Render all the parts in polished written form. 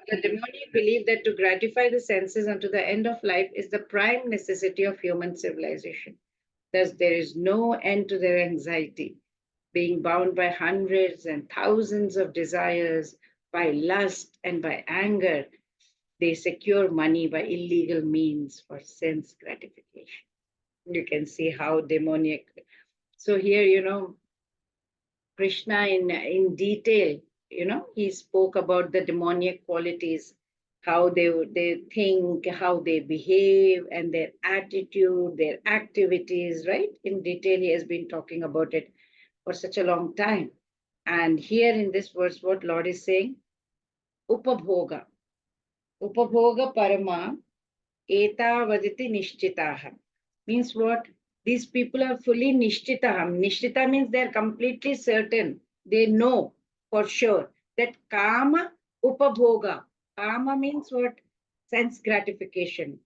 The demoniac believe that to gratify the senses unto the end of life is the prime necessity of human civilization. Thus, there is no end to their anxiety, being bound by hundreds and thousands of desires, by lust and by anger. They secure money by illegal means for sense gratification. You can see how demoniac. So here, Krishna in detail, he spoke about the demoniac qualities, how they think, how they behave, and their attitude, their activities, right? In detail, he has been talking about it for such a long time. And here in this verse, what Lord is saying, Upabhoga, Upabhoga Parama Etavaditi Nishtitaha. Means what? These people are fully Nishtitaham. Nishtita means they're completely certain. They know for sure that Kama Upabhoga. Kama means what? Sense gratification.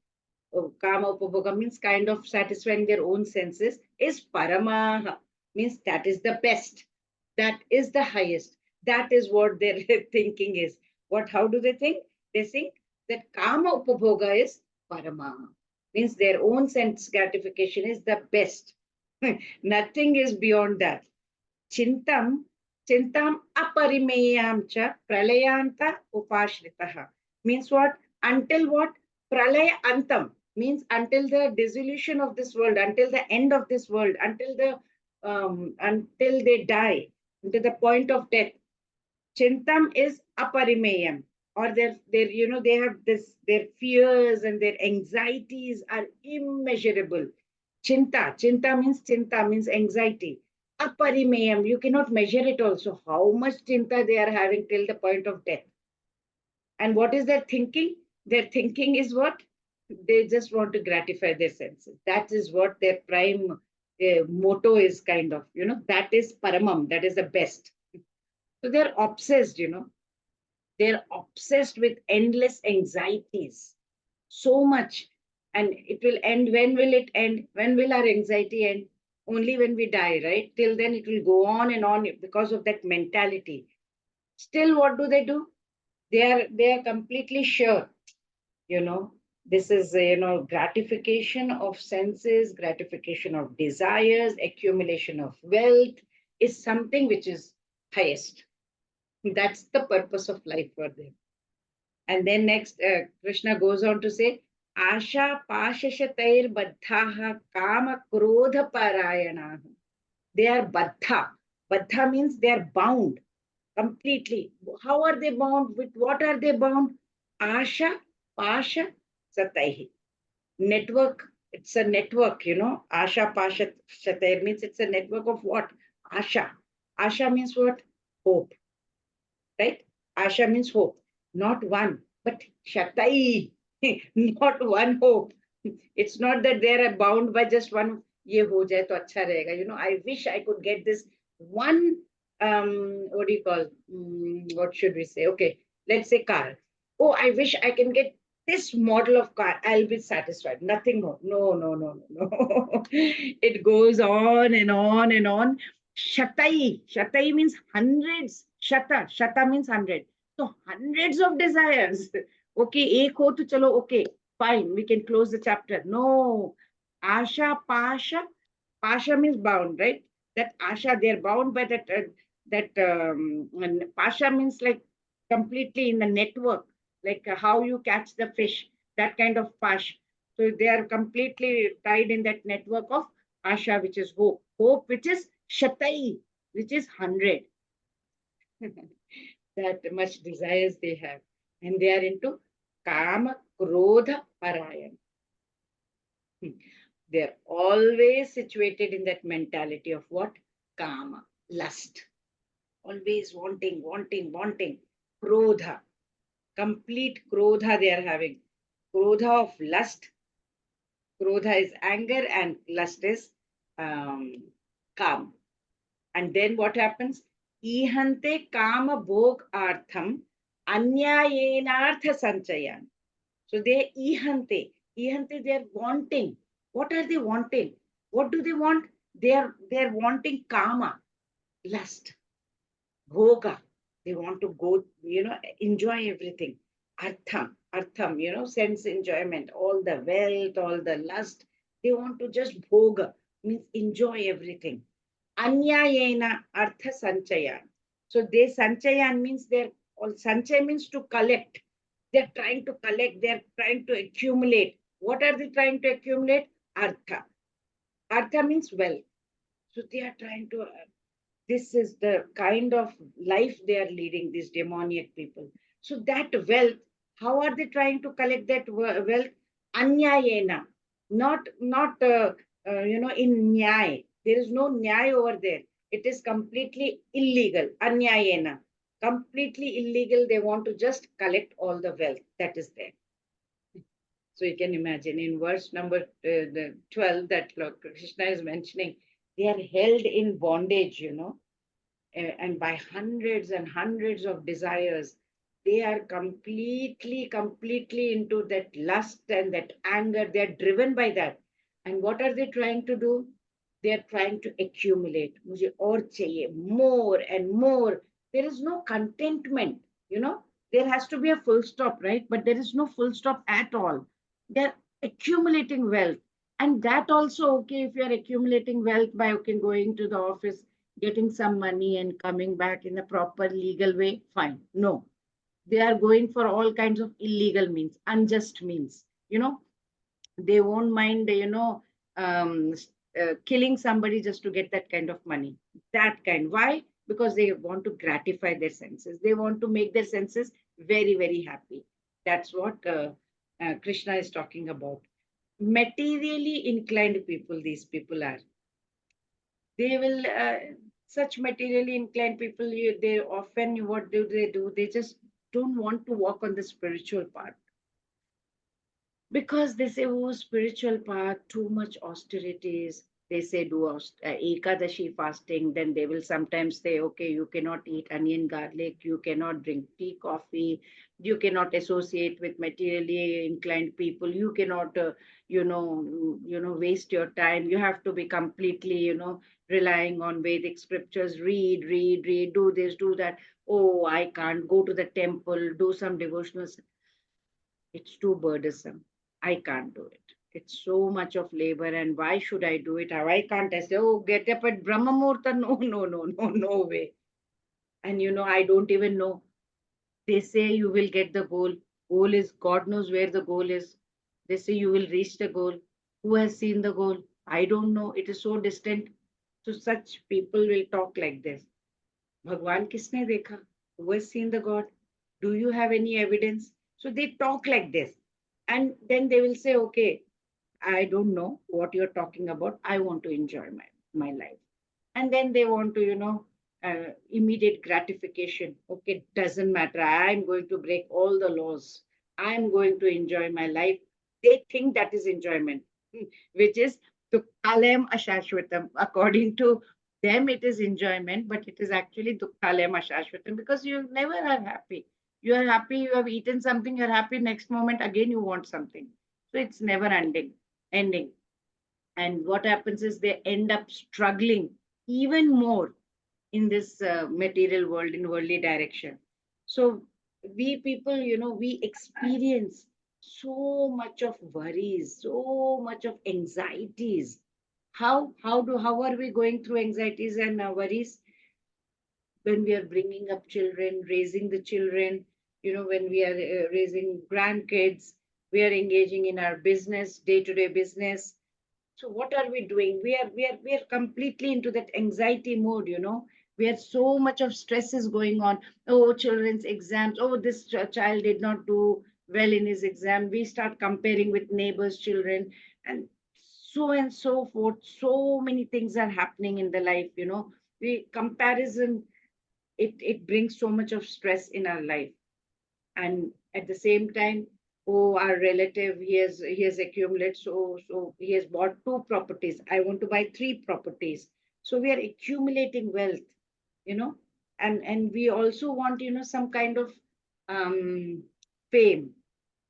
Oh, Kama Upabhoga means kind of satisfying their own senses. Is Paramaha. Means that is the best. That is the highest. That is what their thinking is. What? How do they think? They think that Kama Upabhoga is Parama. Means their own sense gratification is the best. Nothing is beyond that. Chintam, chintam aparimeyam cha pralayanta upashritaha. Means what? Until what? Pralaya antam. Means until the dissolution of this world, until the end of this world, until they die, to the point of death. Chintam is aparimeyam, or they have this, their fears and their anxieties are immeasurable. Chinta means anxiety. Aparimeyam, you cannot measure it also. How much chinta they are having till the point of death. And what is their thinking? Their thinking is what? They just want to gratify their senses. That is what their prime motto is, kind of, that is paramam, that is the best. So they're obsessed, they're obsessed with endless anxieties. So much. And it will end. When will it end? When will our anxiety end? Only when we die, right? Till then, it will go on and on because of that mentality. Still, what do? They are completely sure, you know, this is, gratification of senses, gratification of desires, accumulation of wealth is something which is highest. That's the purpose of life for them. And then next, Krishna goes on to say, Asha Pashashatair Baddhaha Kama Krodha Parayanaha. They are Baddha. Baddha means they are bound completely. How are they bound? With what are they bound? Asha Pasha Sataihi. Network. It's a network, Asha Pasha Satair means it's a network of what? Asha. Asha means what? Hope. Right? Asha means hope, not one, but shatai, not one hope. It's not that they are bound by just one. Ye ho jaye to acha rahega. I wish I could get this one. What do you call? What should we say? Okay, let's say car. Oh, I wish I can get this model of car. I'll be satisfied. Nothing more. No, no, no, no, no. It goes on and on and on. Shatai. Shatai means hundreds. Shata means hundred. So hundreds of desires. Okay, ek ho to chalo, okay, fine, we can close the chapter. No. Asha, Pasha. Pasha means bound, right? That Asha, they're bound by and Pasha means like completely in the network, like how you catch the fish, that kind of Pash. So they are completely tied in that network of Asha, which is hope. Hope, which is Shatai, which is 100. That much desires they have. And they are into Kama, Krodha, Parayan. They're always situated in that mentality of what? Kama, lust. Always wanting, wanting, wanting. Krodha, complete Krodha they are having. Krodha of lust. Krodha is anger and lust is calm. And then what happens? Ihante kama bhog artham anyayenartha sanchayan. So they ihante. Ihante, they are wanting. What are they wanting? What do they want? They are wanting kama, lust, bhoga. They want to go, enjoy everything. artham, sense enjoyment, all the wealth, all the lust. They want to just bhoga, means enjoy everything. Anyayena artha sanchaya. So they sanchaya means they're all sanchaya means to collect. They're trying to collect, they're trying to accumulate. What are they trying to accumulate? Artha. Artha means wealth. So they are trying to, this is the kind of life they are leading, these demoniac people. So that wealth, how are they trying to collect that wealth? Anyayena, not in nyay. There is no nyay over there. It is completely illegal. Anyayena, completely illegal. They want to just collect all the wealth that is there. So you can imagine in verse number 12 that Lord Krishna is mentioning, they are held in bondage, and by hundreds and hundreds of desires. They are completely into that lust and that anger. They are driven by that. And what are they trying to do? They are trying to accumulate. Mujhe aur chahiye, more and more. There is no contentment. There has to be a full stop, right? But there is no full stop at all. They're accumulating wealth. And that also, okay, if you're accumulating wealth by okay, going to the office, getting some money and coming back in a proper legal way, fine. No, they are going for all kinds of illegal means, unjust means. They won't mind, killing somebody just to get that kind of money. That kind. Why? Because they want to gratify their senses. They want to make their senses very, very happy. That's what Krishna is talking about. Materially inclined people, these people are. They will, such materially inclined people, they often, what do? They just don't want to walk on the spiritual path because they say, oh, spiritual path, too much austerities. They say do Ekadashi fasting. Then they will sometimes say, okay, you cannot eat onion, garlic, you cannot drink tea, coffee, you cannot associate with materially inclined people, you cannot, waste your time. You have to be completely, relying on Vedic scriptures. Read, do this, do that. Oh, I can't go to the temple, do some devotionals. It's too burdensome. I can't do it. It's so much of labor, and why should I do it? Why can't I say, oh, get up at Brahma Muhurta? No, no, no, no, no way. And I don't even know. They say you will get the goal. Goal is, God knows where the goal is. They say you will reach the goal. Who has seen the goal? I don't know. It is so distant. So such people will talk like this. Bhagwan kisne dekha? Who has seen the God? Do you have any evidence? So they talk like this. And then they will say, okay, I don't know what you're talking about. I want to enjoy my life. And then they want to, immediate gratification. Okay, doesn't matter. I'm going to break all the laws. I'm going to enjoy my life. They think that is enjoyment, which is Dukkalem Ashashwatam. According to them, it is enjoyment, but it is actually Dukkalem Ashashwatam because you never are happy. You are happy, you have eaten something, you're happy, next moment again you want something. So it's never ending. And what happens is they end up struggling even more in this material world, in worldly direction. So we people, we experience so much of worries, so much of anxieties. How are we going through anxieties and worries? When we are bringing up children, raising the children, when we are raising grandkids, we are engaging in our business, day-to-day business. So what are we doing? We are completely into that anxiety mode. We have so much of stress is going on. Oh, children's exams. Oh, this child did not do well in his exam. We start comparing with neighbors' children, and so forth. So many things are happening in the life. We comparison, it brings so much of stress in our life. And at the same time, oh, our relative, he has accumulated, so he has bought two properties. I want to buy three properties. So we are accumulating wealth, you know and we also want, some kind of um fame.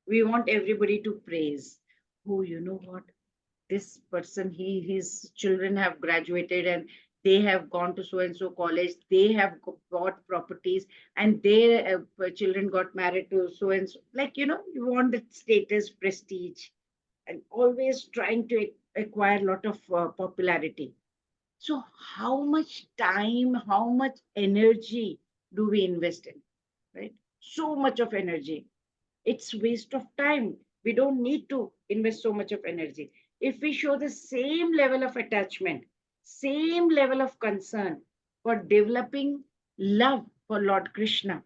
We want everybody to praise. Oh, you know what, this person, his children have graduated and They have gone to so and so college, they have bought properties, and their children got married to so and so. Like, you want the status, prestige, and always trying to acquire a lot of popularity. So, how much time, how much energy do we invest in? Right? So much of energy. It's waste of time. We don't need to invest so much of energy. If we show the same level of attachment, same level of concern for developing love for Lord Krishna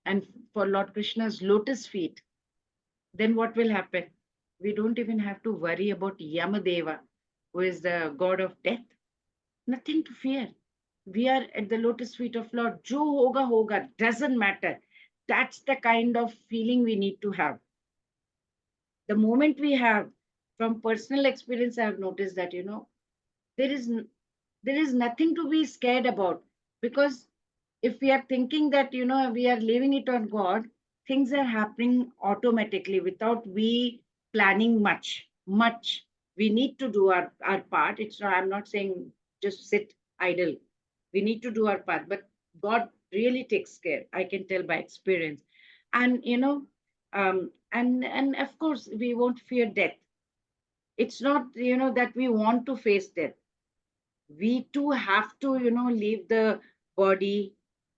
and for Lord Krishna's lotus feet, then what will happen? We don't even have to worry about Yamadeva, who is the god of death. Nothing to fear. We are at the lotus feet of Lord. Jo hoga hoga, doesn't matter. That's the kind of feeling we need to have. The moment we have, from personal experience, I have noticed that, there is there is nothing to be scared about, because if we are thinking that, we are leaving it on God, things are happening automatically without we planning much. We need to do our part. It's not, I'm not saying just sit idle. We need to do our part, but God really takes care. I can tell by experience. And and of course we won't fear death. It's not, that we want to face death. We too have to, leave the body.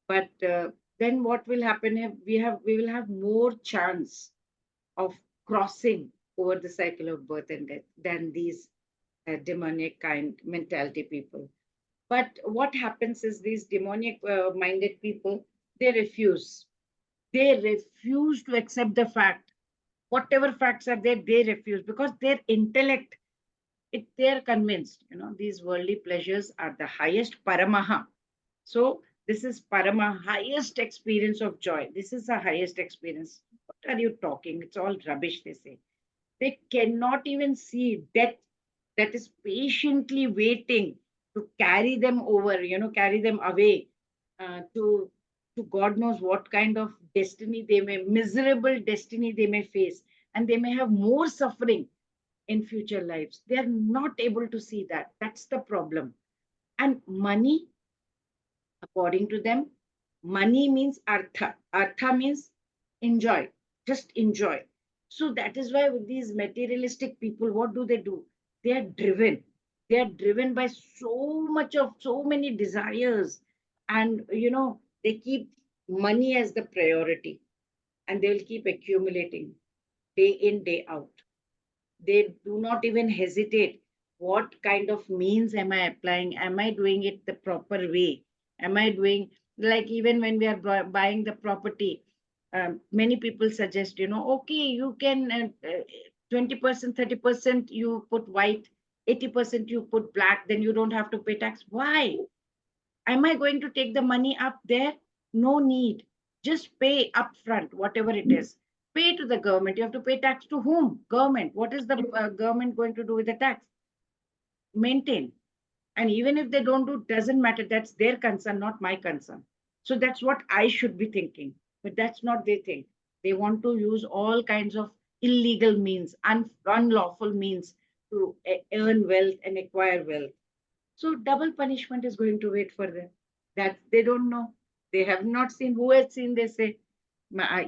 But then what will happen, if we will have more chance of crossing over the cycle of birth and death than these demonic kind mentality people. But what happens is, these demonic minded people, they refuse. They refuse to accept the fact. Whatever facts are there, they refuse, because their intellect, they're convinced, these worldly pleasures are the highest paramaha. So this is parama, highest experience of joy. This is the highest experience. What are you talking? It's all rubbish, they say. They cannot even see death that is patiently waiting to carry them over, carry them away to God knows what kind of destiny they may, miserable destiny they may face, and they may have more suffering in future lives. They are not able to see that. That's the problem. And money, according to them, money means artha. Artha means enjoy, just enjoy. So that is why with these materialistic people, what do? They are driven. They are driven by so many desires. And, they keep money as the priority, and they will keep accumulating day in, day out. They do not even hesitate. What kind of means am I applying? Am I doing it the proper way? Am I doing, like, even when we are buying the property, many people suggest, okay, you can 20%, 30% you put white, 80% you put black, then you don't have to pay tax. Why? Am I going to take the money up there? No need. Just pay upfront, whatever it is. Pay to the government. You have to pay tax to whom? Government. What is the government going to do with the tax? Maintain. And even if they don't do, doesn't matter. That's their concern, not my concern. So that's what I should be thinking. But that's not their thing. They want to use all kinds of illegal means, unlawful means to earn wealth and acquire wealth. So double punishment is going to wait for them. That they don't know. They have not seen. Who has seen? They say.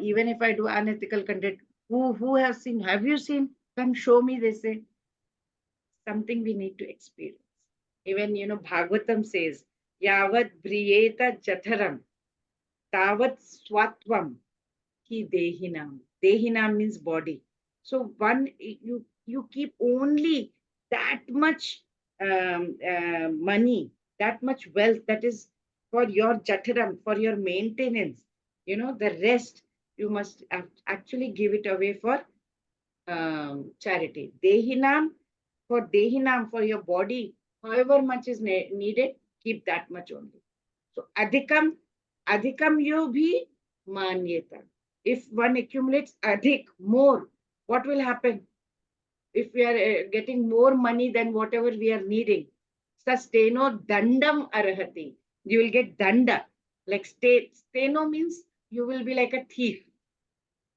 Even if I do unethical content, who has seen? Have you seen? Come show me. They say. Something we need to experience. Even Bhagavatam says, Yavat briyeta jatharam, tavat swatvam ki dehinam. Dehinam means body. So you keep only that much money, that much wealth, that is for your jataram, for your maintenance. The rest you must actually give it away for charity. Dehinam, for your body, however much is needed, keep that much only. So adhikam yo bhi manyeta. If one accumulates adhik, more, what will happen? If we are getting more money than whatever we are needing, sustaino dandam arahati. You will get danda. Like steno means you will be like a thief.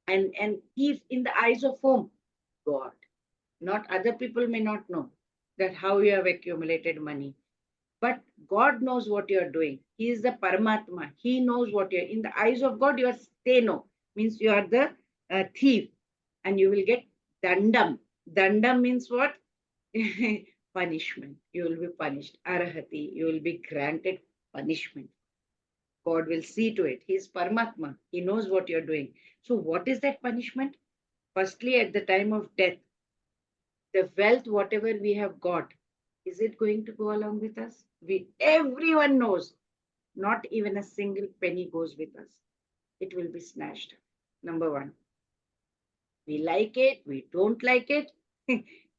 And thief in the eyes of whom? God. Not other people may not know that how you have accumulated money. But God knows what you are doing. He is the Paramatma. He knows what you're in the eyes of God. You are steno, means you are the thief, and you will get dandam. Dandam means what? Punishment. You will be punished. Arahati. You will be granted punishment. God will see to it. He is Paramatma. He knows what you're doing. So, what is that punishment? Firstly, at the time of death, the wealth, whatever we have got, is it going to go along with us? Everyone knows, not even a single penny goes with us. It will be snatched. Number one, we like it, we don't like it,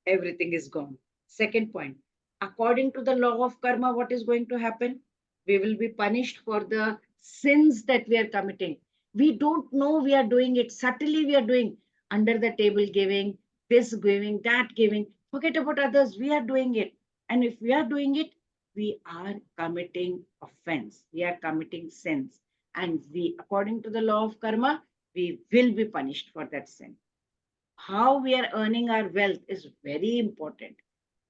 everything is gone. Second point, according to the law of karma, what is going to happen? We will be punished for the sins that we are committing. We don't know we are doing it. Subtly we are doing under the table giving, this giving, that giving. Forget about others. We are doing it. And if we are doing it, we are committing offense. We are committing sins. And we, according to the law of karma, we will be punished for that sin. How we are earning our wealth is very important.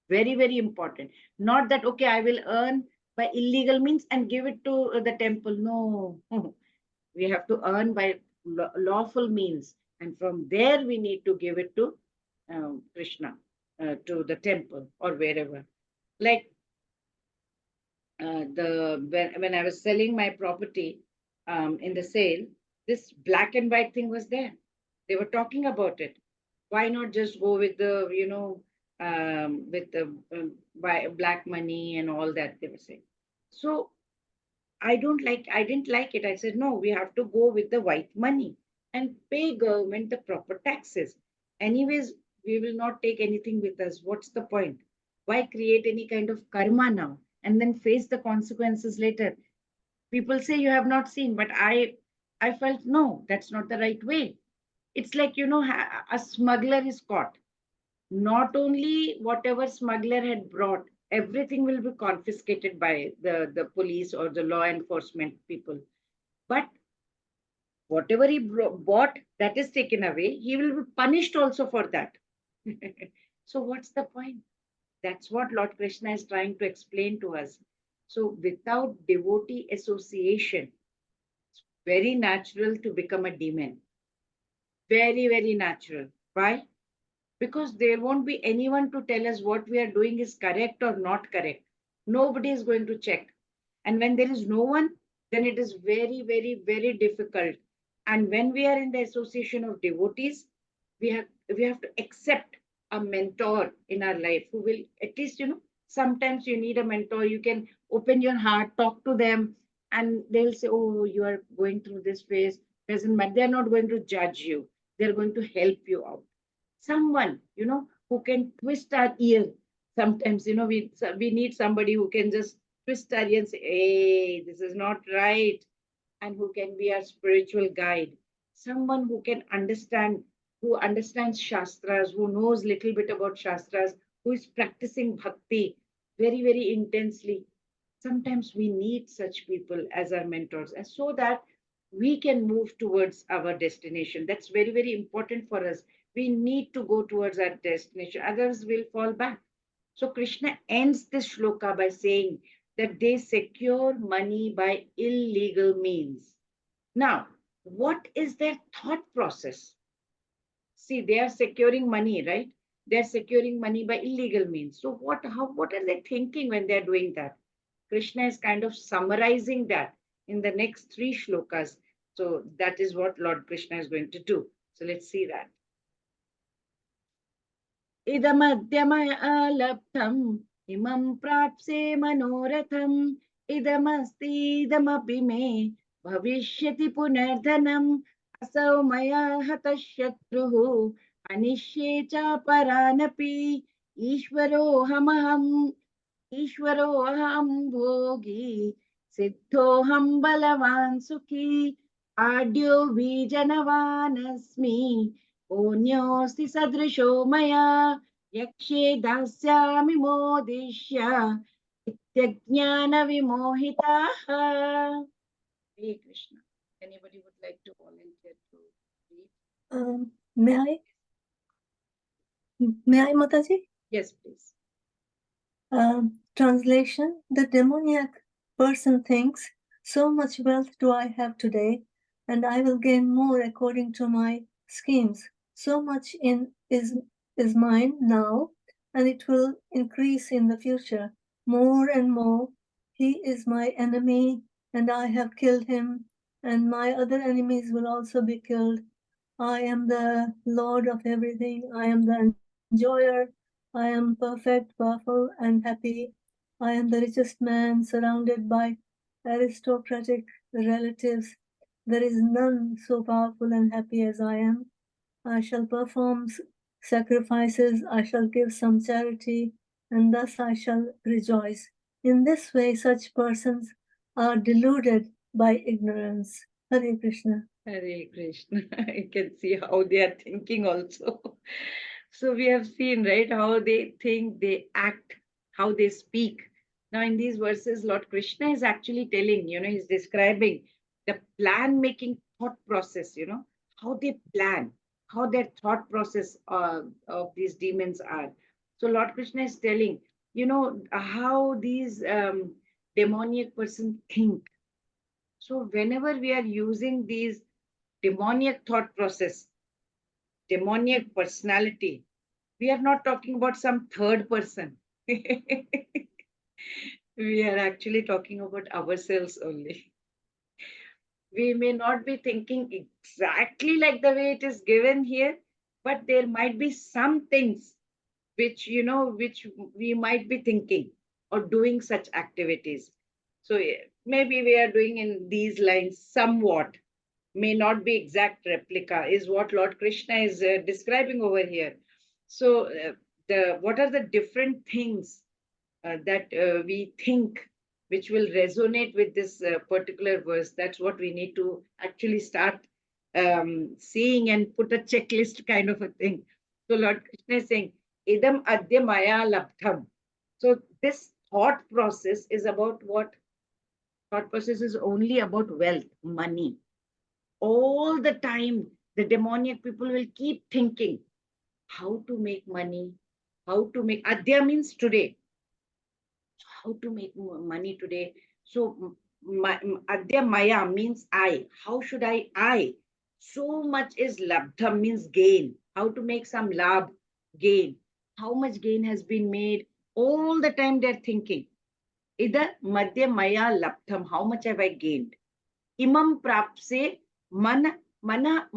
Very, very important. Not that, okay, I will earn by illegal means and give it to the temple. No, we have to earn by lawful means. And from there, we need to give it to Krishna, to the temple or wherever. Like when I was selling my property in the sale, this black and white thing was there. They were talking about it. Why not just go with the with the black money and all that they were saying. So I didn't like it. I said, no, we have to go with the white money and pay government the proper taxes. Anyways, we will not take anything with us. What's the point? Why create any kind of karma now and then face the consequences later? People say you have not seen, but I felt no, that's not the right way. It's like, a smuggler is caught. Not only whatever smuggler had brought, everything will be confiscated by the police or the law enforcement people. But whatever he bought, that is taken away. He will be punished also for that. So, what's the point? That's what Lord Krishna is trying to explain to us. So, without devotee association, it's very natural to become a demon. Very, very natural. Why? Because there won't be anyone to tell us what we are doing is correct or not correct. Nobody is going to check. And when there is no one, then it is very, very, very difficult. And when we are in the association of devotees, we have to accept a mentor in our life who will at least, sometimes you need a mentor. You can open your heart, talk to them, and they'll say, oh, you are going through this phase. Doesn't matter. They're not going to judge you. They're going to help you out. Someone, who can twist our ear. Sometimes, we need somebody who can just twist our ear and say, hey, this is not right, and who can be our spiritual guide. Someone who understands Shastras, who knows little bit about Shastras, who is practicing bhakti very, very intensely. Sometimes we need such people as our mentors, and so that we can move towards our destination. That's very, very important for us. We need to go towards our destination, others will fall back. So Krishna ends this shloka by saying that they secure money by illegal means. Now, what is their thought process? See, they are securing money, right? They're securing money by illegal means. So what are they thinking when they're doing that? Krishna is kind of summarizing that in the next three shlokas. So that is what Lord Krishna is going to do. So let's see that. Idamagdyamaya labdham imam prapse manoratham idamapi me bhavishyati punardhanam asau maya hatashatruhu anishye cha paranapi ishvarohamaham ishvaroham bhogi siddhoham balavan sukhi audio बीजनवानस्मि पुण्योऽस्ति सदृशो मया यक्षे दास्यामि मोदिष्य इत्यज्ञानविमोहिताः. Hare Krishna. Anybody would like to volunteer to read? May I, Mataji? Yes, please. Translation: the demoniac person thinks, so much wealth do I have today, and I will gain more according to my schemes. So much is mine now, and it will increase in the future. More and more. He is my enemy, and I have killed him, and my other enemies will also be killed. I am the Lord of everything. I am the enjoyer. I am perfect, powerful, and happy. I am the richest man surrounded by aristocratic relatives. There is none so powerful and happy as I am. I shall perform sacrifices, I shall give some charity, and thus I shall rejoice. In this way, such persons are deluded by ignorance. Hare Krishna. Hare Krishna. You can see how they are thinking also. So we have seen, right, how they think, they act, how they speak. Now, in these verses, Lord Krishna is actually telling, he's describing the plan making thought process, how they plan, how their thought process of these demons are. So, Lord Krishna is telling, how these demoniac person think. So, whenever we are using these demoniac thought process, demoniac personality, we are not talking about some third person. We are actually talking about ourselves only. We may not be thinking exactly like the way it is given here, but there might be some things which we might be thinking or doing such activities. So maybe we are doing in these lines somewhat, may not be exact replica, is what Lord Krishna is describing over here. So the what are the different things that we think which will resonate with this particular verse? That's what we need to actually start seeing and put a checklist kind of a thing. So Lord Krishna is saying, Idam adya maya labdham. So this thought process is about what? Thought process is only about wealth, money. All the time, the demoniac people will keep thinking how to make money, how to make, adya means today, how to make money today. So adya maya means I. How should I? So much is labdham means gain. How to make some lab gain. How much gain has been made? All the time they're thinking. Either madhya maya labdham. How much have I gained? Imam prapse man mana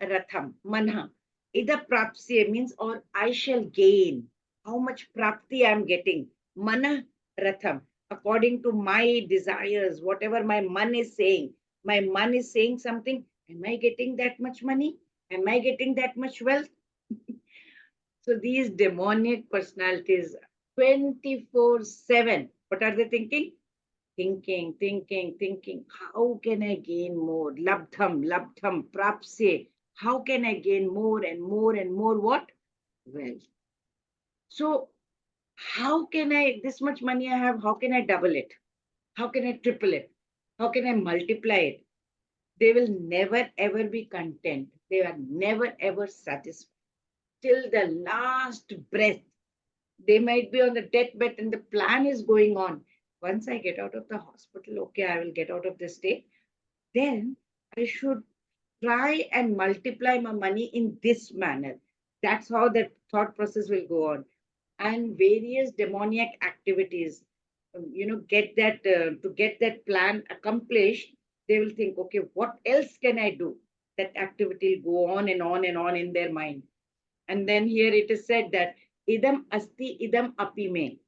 ratham. Manha. Either prapse means or I shall gain. How much prapti I am getting. Mana ratham. According to my desires, whatever my man is saying. My man is saying something. Am I getting that much money? Am I getting that much wealth? So these demonic personalities 24/7. What are they thinking? Thinking. How can I gain more? Labdham, prapse. How can I gain more and more and more what? Wealth. So, how can I, this much money I have, how can I double it? How can I triple it? How can I multiply it? They will never ever be content. They are never ever satisfied till the last breath. They might be on the deathbed and the plan is going on. Once I get out of the hospital, okay, I will get out of this state. Then I should try and multiply my money in this manner. That's how the thought process will go on. And various demoniac activities, get that to get that plan accomplished, they will think, okay, what else can I do? That activity will go on and on and on in their mind. And then here it is said that idam asti idam apime.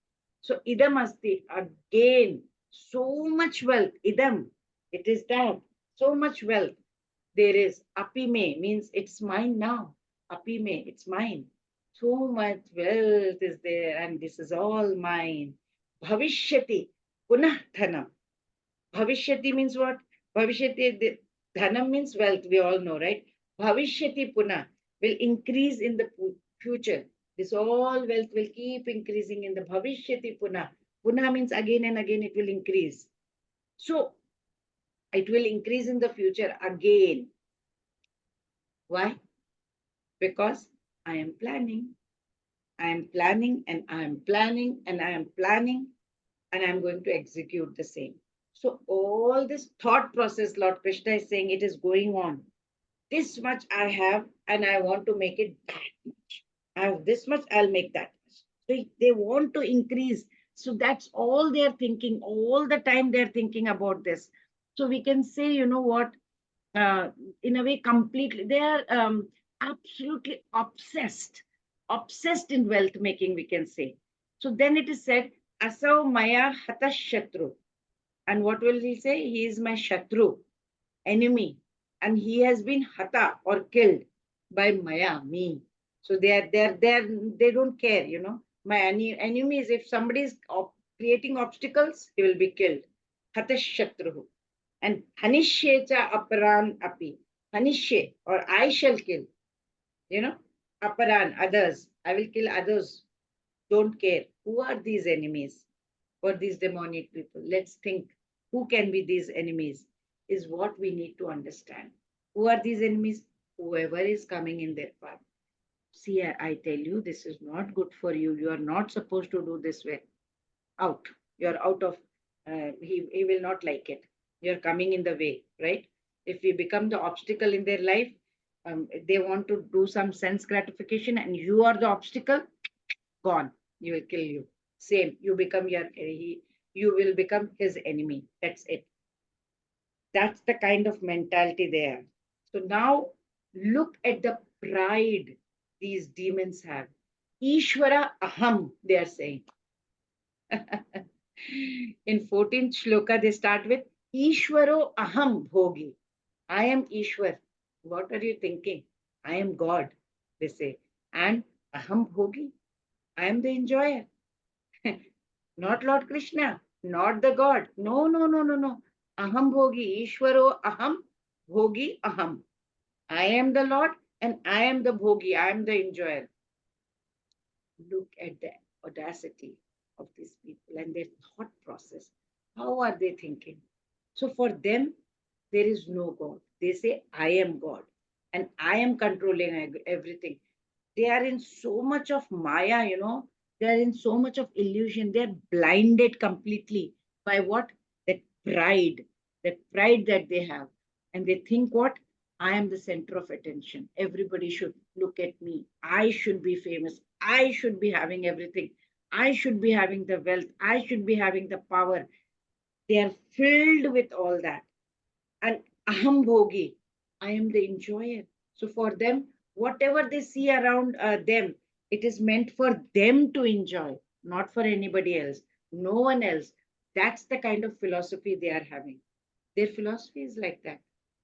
So idam asti, again, so much wealth. Idam, it is that, so much wealth. There is apime, means it's mine now. Apime, it's mine. So much wealth is there, and this is all mine. Bhavishyati, punah dhanam. Bhavishyati means what? Bhavishyati, dhanam means wealth, we all know, right? Bhavishyati puna will increase in the future. This all wealth will keep increasing in the Bhavishyati puna. Puna means again and again it will increase. So it will increase in the future again. Why? Because I am planning. I am planning and I am planning and I am planning and I'm going to execute the same. So all this thought process, Lord Krishna is saying, it is going on. This much I have, and I want to make it that much. I have this much, I'll make that much. So they want to increase. So that's all they're thinking. All the time they're thinking about this. So we can say, you know what, uh, in a way, completely, they are absolutely obsessed in wealth making, we can say. So then it is said, Asau Maya Hata Shatru. And what will he say? He is my Shatru, enemy, and he has been hata or killed by Maya, me. So they don't care, you know. My enemies, if somebody is creating obstacles, he will be killed. Hata Shatru. And Hanishyecha Aparan Api. Hanishye, or I shall kill, you know, Aparan, others. I will kill others. Don't care. Who are these enemies? For these demonic people? Let's think. Who can be these enemies? Is what we need to understand. Who are these enemies? Whoever is coming in their path. See, I tell you, this is not good for you. You are not supposed to do this way. Out. You're out of, he will not like it. You're coming in the way, right? If we become the obstacle in their life, they want to do some sense gratification and you are the obstacle, gone. He will kill you. Same. You will become his enemy. That's it. That's the kind of mentality they have. So now look at the pride these demons have. Ishvara aham, they are saying. In 14th shloka, they start with Ishvaro aham bhogi. I am Ishwar. What are you thinking? I am God, they say. And aham bhogi. I am the enjoyer. Not Lord Krishna, not the God. No, no, no, no, no. Aham bhogi, Ishwaro aham, bhogi aham. I am the Lord and I am the bhogi, I am the enjoyer. Look at the audacity of these people and their thought process. How are they thinking? So for them, there is no God. They say, I am God and I am controlling everything. They are in so much of Maya, you know, they are in so much of illusion. They are blinded completely by what? That pride that they have. And they think what? I am the center of attention. Everybody should look at me. I should be famous. I should be having everything. I should be having the wealth. I should be having the power. They are filled with all that. And aham bhogi, I am the enjoyer. So for them, whatever they see around them, it is meant for them to enjoy, not for anybody else, no one else. That's the kind of philosophy they are having. Their philosophy is like that.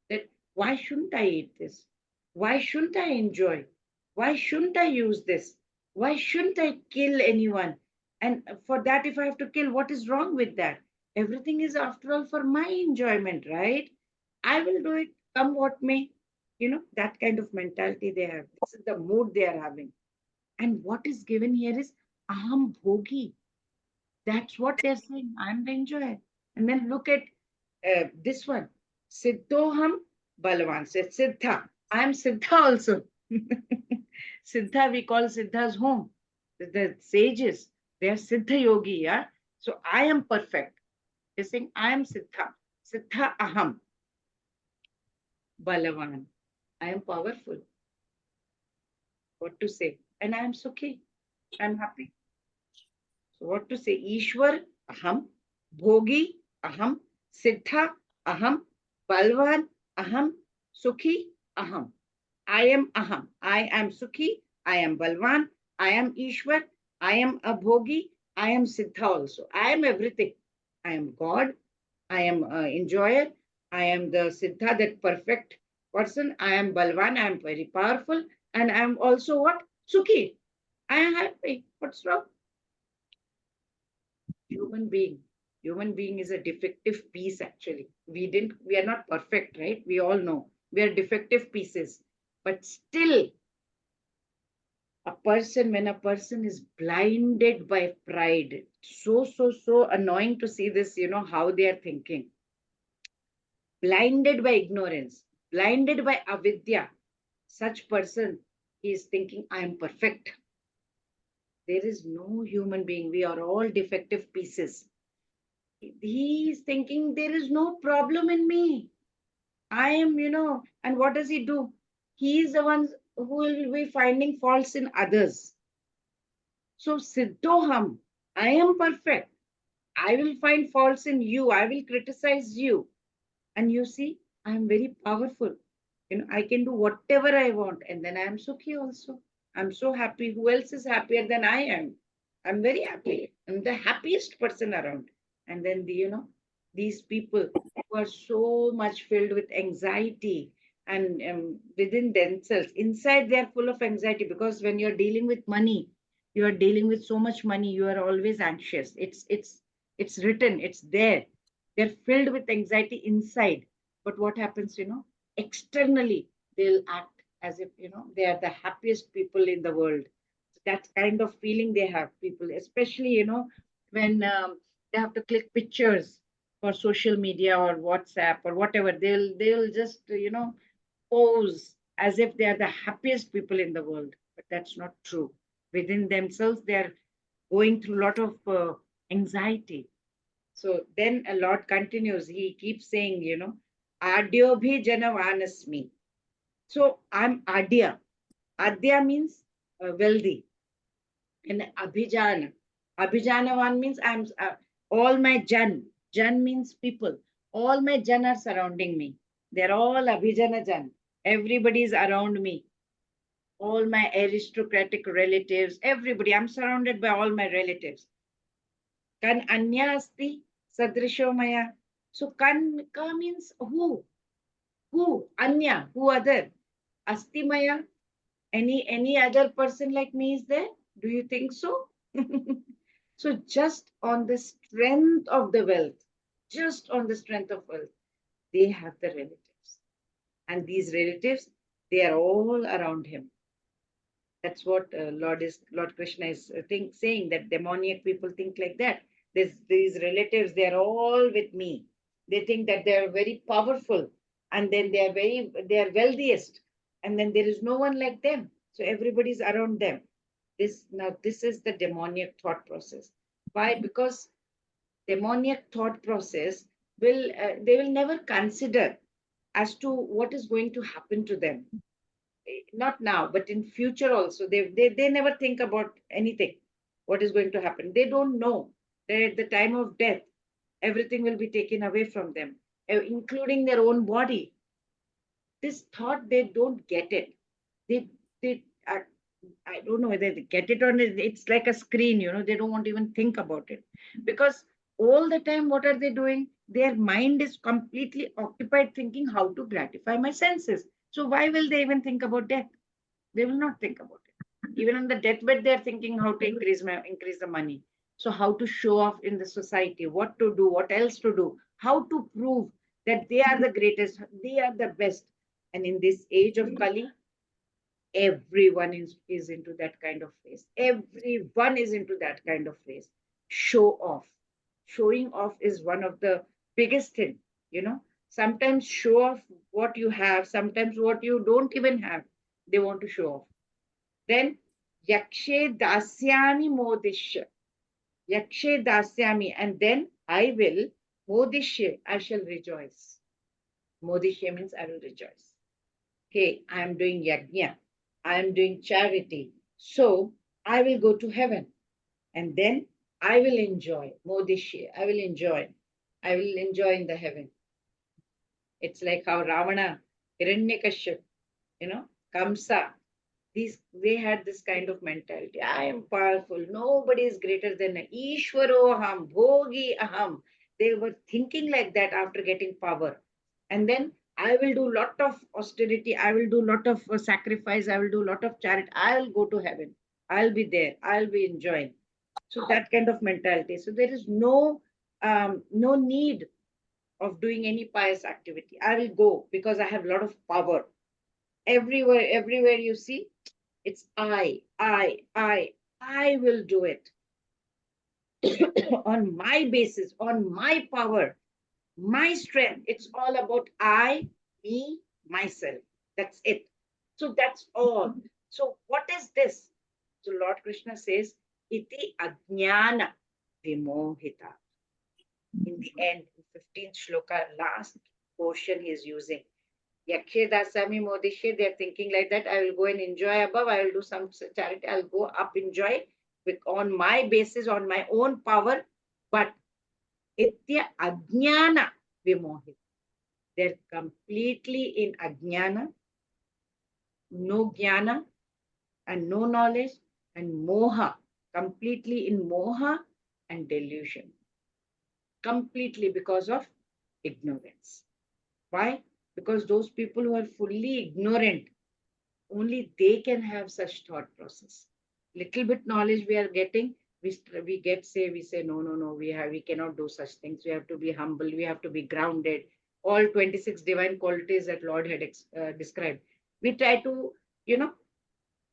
That why shouldn't I eat this? Why shouldn't I enjoy? Why shouldn't I use this? Why shouldn't I kill anyone? And for that, if I have to kill, what is wrong with that? Everything is, after all, for my enjoyment, right? I will do it, come what may. You know, that kind of mentality they have. This is the mood they are having. And what is given here is aham bhogi. That's what they're saying. I'm the enjoyer. And then look at this one. Siddhoham Balavan says Siddha. I'm Siddha also. Siddha, we call Siddha's home. The sages, they are Siddha yogi, yeah. So I am perfect. They're saying I am Siddha. Siddha aham Balavan. I am powerful. What to say? And I am Sukhi. I'm happy. So what to say? Ishwar aham, bhogi aham, siddha aham, balwan aham, sukhi aham. I am aham. I am sukhi. I am balwan. I am Ishwar. I am a bhogi. I am siddha also. I am everything. I am God. I am enjoyer. I am the siddha, that perfect person. I am balwan. I am very powerful. And I am also what? Sukhi. I am happy. What's wrong? Human being. Human being is a defective piece, actually. We are not perfect, right? We all know. We are defective pieces. But still, when a person is blinded by pride, so annoying to see this, you know, how they are thinking. Blinded by ignorance, blinded by avidya. Such person is thinking, I am perfect. There is no human being. We are all defective pieces. He is thinking there is no problem in me. I am, and what does he do? He is the one who will be finding faults in others. So, Siddhoham, I am perfect. I will find faults in you. I will criticize you. And you see, I am very powerful. I can do whatever I want. And then I am Sukhi also. I'm so happy. Who else is happier than I am? I'm very happy. I'm the happiest person around. And then, these people who are so much filled with anxiety and within themselves, inside they're full of anxiety because when you're dealing with money, you are dealing with so much money, you are always anxious. It's written, it's there. They're filled with anxiety inside. But what happens, externally, they'll act as if, they are the happiest people in the world. That kind of feeling they have, people, especially, when they have to click pictures for social media or WhatsApp or whatever, they'll just, pose as if they are the happiest people in the world. But that's not true. Within themselves, they're going through a lot of anxiety. So then a Lord continues, he keeps saying, Adyo bhi janavanasmi. So I'm Adya. Adya means wealthy. And Abhijana. Abhijanavan means all my Jan. Jan means people. All my Jan are surrounding me. They're all Abhijana Jan. Everybody is around me. All my aristocratic relatives, everybody. I'm surrounded by all my relatives. Kan anya asti sadrisho maya. So kan ka means who? Who? Anya. Who other? Asti maya. Any other person like me is there? Do you think so? So just on the strength of the wealth, just on the strength of wealth, they have the relatives. And these relatives, they are all around him. That's what Lord Krishna is saying, that demoniac people think like that. These relatives, they are all with me. They think that they are very powerful, and then they are wealthiest, and then there is no one like them. So everybody's around them. This is the demoniac thought process. Why? Because demoniac thought process they will never consider as to what is going to happen to them, not now but in future also. They never think about anything, what is going to happen. They don't know that at the time of death everything will be taken away from them, including their own body. This thought, they don't get it. They are, I don't know whether they get it or not. It's like a screen, they don't want to even think about it, because all the time what are they doing? Their mind is completely occupied thinking how to gratify my senses. So why will they even think about death? They will not think about it. Even on the deathbed, they are thinking how to increase the money. So how to show off in the society, what to do, what else to do, how to prove that they are the greatest, they are the best. And in this age of Kali, everyone is into that kind of phase. Everyone is into that kind of phase. Show off. Showing off is one of the biggest thing, Sometimes show off what you have, sometimes what you don't even have. They want to show off. Then Yakshe Dasyami Modishya. Yakshe Dasyami. And then I will Modishya. I shall rejoice. Modishya means I will rejoice. Okay, I am doing yajna. I am doing charity. So I will go to heaven. And then I will enjoy. Modishya. I will enjoy. I will enjoy in the heaven. It's like how Ravana, Hiranyakashyap, Kamsa, they had this kind of mentality. I am powerful. Nobody is greater than me. Ishwaro aham, bhogi aham. They were thinking like that after getting power. And then I will do lot of austerity. I will do lot of sacrifice. I will do lot of charity. I'll go to heaven. I'll be there. I'll be enjoying. So that kind of mentality. So there is no need of doing any pious activity. I will go because I have a lot of power. Everywhere you see, it's I will do it on my basis, on my power, my strength. It's all about I, me, myself. That's it. So that's all. So what is this? So Lord Krishna says, iti ajnana vimohita. In the end, 15th shloka, last portion he is using. Yakshe dasami modishe, they are thinking like that. I will go and enjoy above. I will do some charity. I'll go up, enjoy on my basis, on my own power. But itya ajnana vimohita. They're completely in ajnana, no jnana, and no knowledge, and moha, completely in moha and delusion, completely because of ignorance. Why? Because those people who are fully ignorant, only they can have such thought process. Little bit knowledge we are getting, we say no, we cannot do such things. We have to be humble, we have to be grounded. All 26 divine qualities that Lord had described. We try to, you know,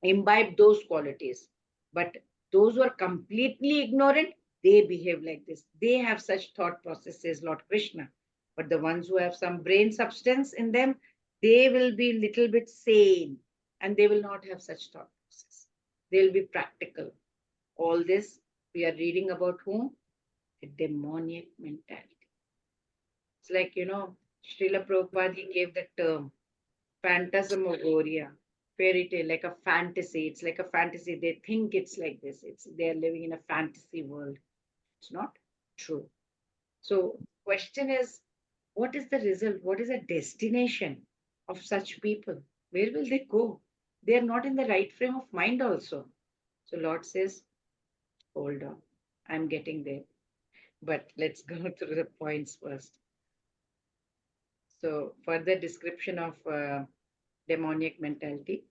imbibe those qualities. But those who are completely ignorant, they behave like this. They have such thought processes, Lord Krishna. But the ones who have some brain substance in them, they will be little bit sane and they will not have such thought process. They'll be practical. All this we are reading about whom? A demoniac mentality. It's like, Srila Prabhupada, he gave the term phantasmagoria, fairy tale, like a fantasy. It's like a fantasy. They think it's like this. They're living in a fantasy world. It's not true. So question is, what is the result? What is the destination of such people? Where will they go? They are not in the right frame of mind also. So Lord says, hold on, I'm getting there. But let's go through the points first. So further description of demoniac mentality.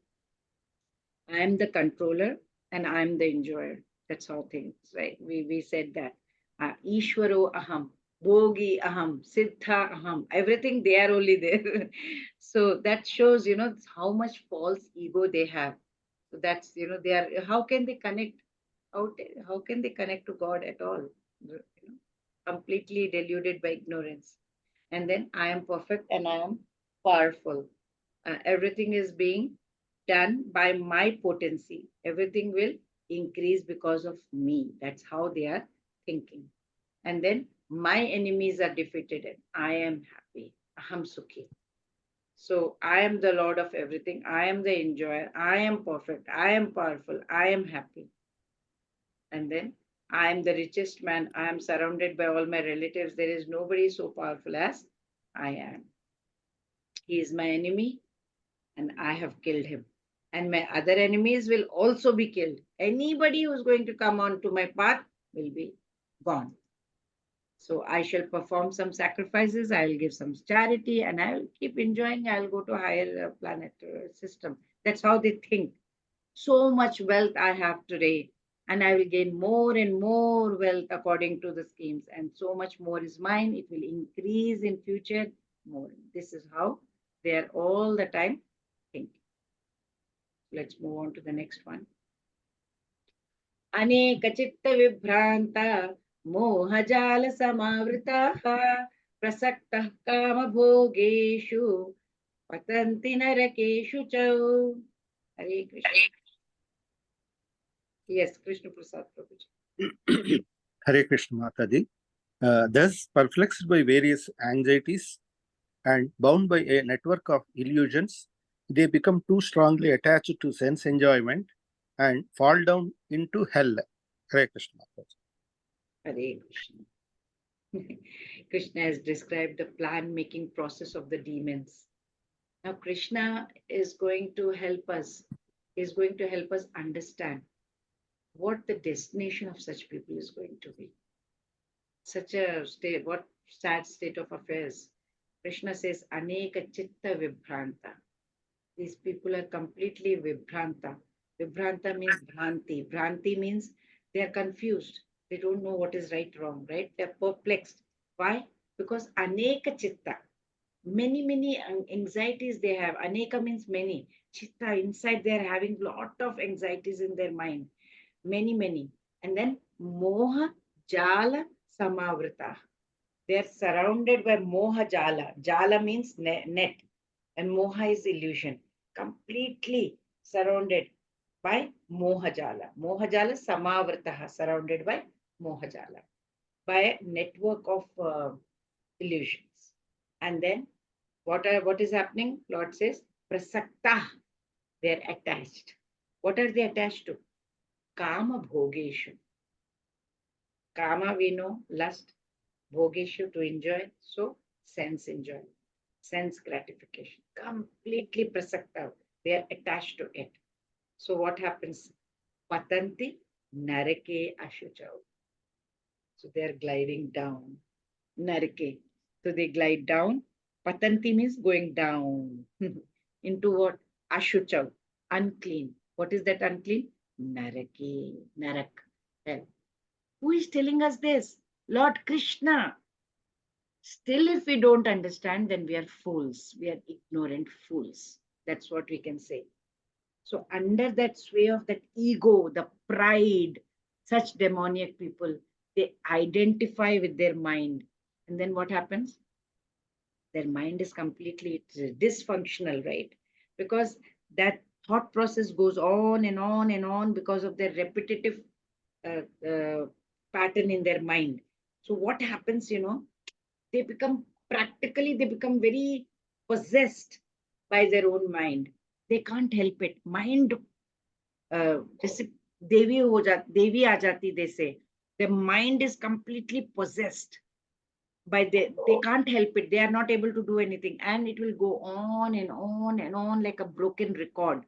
I am the controller and I am the enjoyer. That's how things, right? We said that. Ishwaro aham, Bogi aham, Siddha aham, everything they are only there. So that shows, how much false ego they have. So that's, they are, how can they connect? How can they connect to God at all? Completely deluded by ignorance. And then I am perfect and I am powerful. Everything is being done by my potency. Everything will increase because of me. That's how they are thinking. And then my enemies are defeated and I am happy. Aham sukhi. So I am the Lord of everything. I am the enjoyer. I am perfect. I am powerful. I am happy. And then I am the richest man. I am surrounded by all my relatives. There is nobody so powerful as I am. He is my enemy and I have killed him. And my other enemies will also be killed. Anybody who is going to come onto my path will be gone. So I shall perform some sacrifices, I will give some charity, and I will keep enjoying. I will go to a higher planet system. That's how they think. So much wealth I have today, and I will gain more and more wealth according to the schemes. And so much more is mine. It will increase in future more. This is how they are all the time thinking. Let's move on to the next one. अनेक चित्त विभ्रांता मोहजाल समावृताः प्रसक्तः काम भोगेषु पतन्ति नरकेषु च. Hare Krishna. Yes, Krishna Prasad Prabhuji. Hare Krishna Mataji. Thus, perplexed by various anxieties and bound by a network of illusions, they become too strongly attached to sense enjoyment and fall down into hell. Hare Krishna Mataji. Hare Krishna. Krishna has described the plan-making process of the demons. Now, Krishna is going to help us. Is going to help us understand what the destination of such people is going to be. Such a state, what sad state of affairs. Krishna says, Aneka Chitta Vibhranta. These people are completely Vibhranta. Vibhranta means Bhranti. Bhranti means they are confused. They don't know what is right, wrong, right? They're perplexed. Why? Because Aneka Chitta. Many anxieties they have. Aneka means many. Chitta, inside they are having lot of anxieties in their mind. Many. And then Moha Jala Samavrita. They are surrounded by Moha Jala. Jala means net. And Moha is illusion. Completely surrounded by Mohajala. Mohajala Samavrataha, surrounded by Mohajala, by a network of illusions. And then what is happening? Lord says, Prasakta, they are attached. What are they attached to? Kama Bhogeshu. Kama, we know, lust, Bhogeshu, to enjoy, so sense enjoy, sense gratification. Completely Prasakta, they are attached to it. So what happens? Patanti Narake Ashuchau. So they are gliding down. Narake. So they glide down. Patanti means going down. Into what? Ashuchau. Unclean. What is that unclean? Narake. Narak. Hell. Who is telling us this? Lord Krishna. Still, if we don't understand, then we are fools. We are ignorant fools. That's what we can say. So under that sway of that ego, the pride, such demoniac people, they identify with their mind. And then what happens? Their mind is completely dysfunctional, right? Because that thought process goes on and on and on because of their repetitive uh, uh, pattern in their mind. So what happens, they become they become very possessed by their own mind. They can't help it. Mind जैसे देवी आ जाती, they say the mind is completely possessed by they can't help it. They are not able to do anything, and it will go on and on and on like a broken record.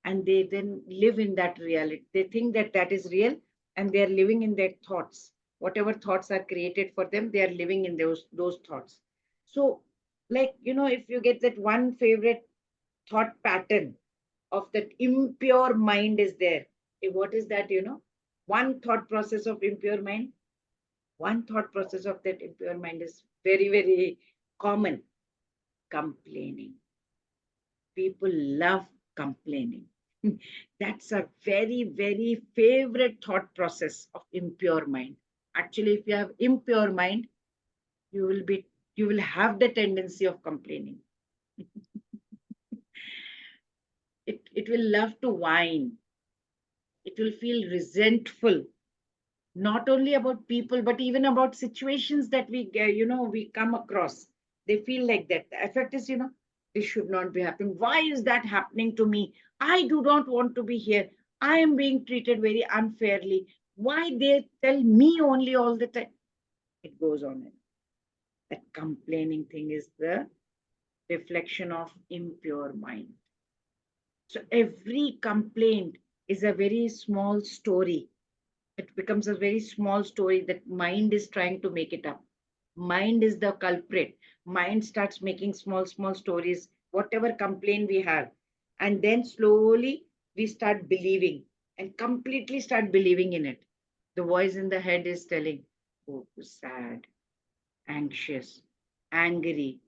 And they then live in that reality. They think that that is real, and they are living in their thoughts. Whatever thoughts are created for them, they are living in those thoughts. So, like, if you get that one favorite thought pattern of that impure mind is there. What is that, One thought process of impure mind. One thought process of that impure mind is very, very common. Complaining. People love complaining. That's a very, very favorite thought process of impure mind. Actually, if you have impure mind, you will have the tendency of complaining. It will love to whine. It will feel resentful, not only about people, but even about situations that we come across. They feel like that. The effect is, this should not be happening. Why is that happening to me? I do not want to be here. I am being treated very unfairly. Why they tell me only all the time? It goes on. That complaining thing is the reflection of impure mind. So every complaint is a very small story. It becomes a very small story that mind is trying to make it up. Mind is the culprit. Mind starts making small stories, whatever complaint we have. And then slowly we start believing and completely start believing in it. The voice in the head is telling, oh, sad, anxious, angry.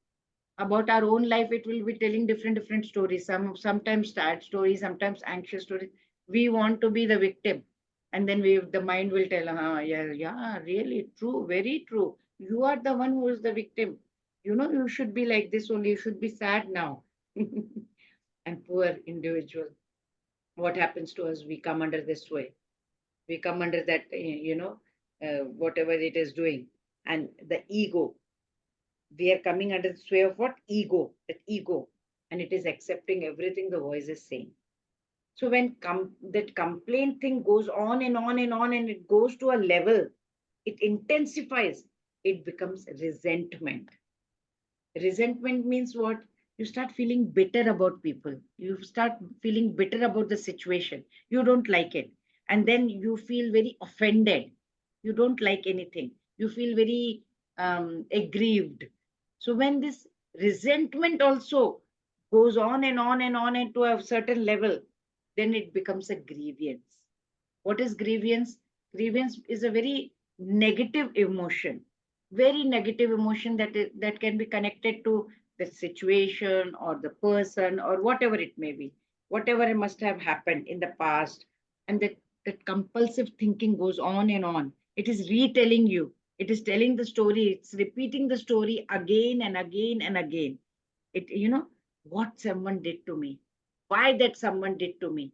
About our own life, it will be telling different stories. Sometimes sad stories, sometimes anxious stories. We want to be the victim, and then the mind will tell, yeah, really true, very true. You are the one who is the victim. You should be like this only. You should be sad now. And poor individual, what happens to us? We come under this way. We come under that, whatever it is doing, and the ego. We are coming under the sway of what? Ego, that ego. And it is accepting everything the voice is saying. So when that complaint thing goes on and on and on, and it goes to a level, it intensifies, it becomes resentment. Resentment means what? You start feeling bitter about people. You start feeling bitter about the situation. You don't like it. And then you feel very offended. You don't like anything. You feel very aggrieved. So when this resentment also goes on and on and on and to a certain level, then it becomes a grievance. What is grievance? Grievance is a very negative emotion, very negative emotion that can be connected to the situation or the person or whatever it may be, whatever must have happened in the past. And that compulsive thinking goes on and on. It is retelling you. It is telling the story. It's repeating the story again and again and again. What someone did to me, why that someone did to me.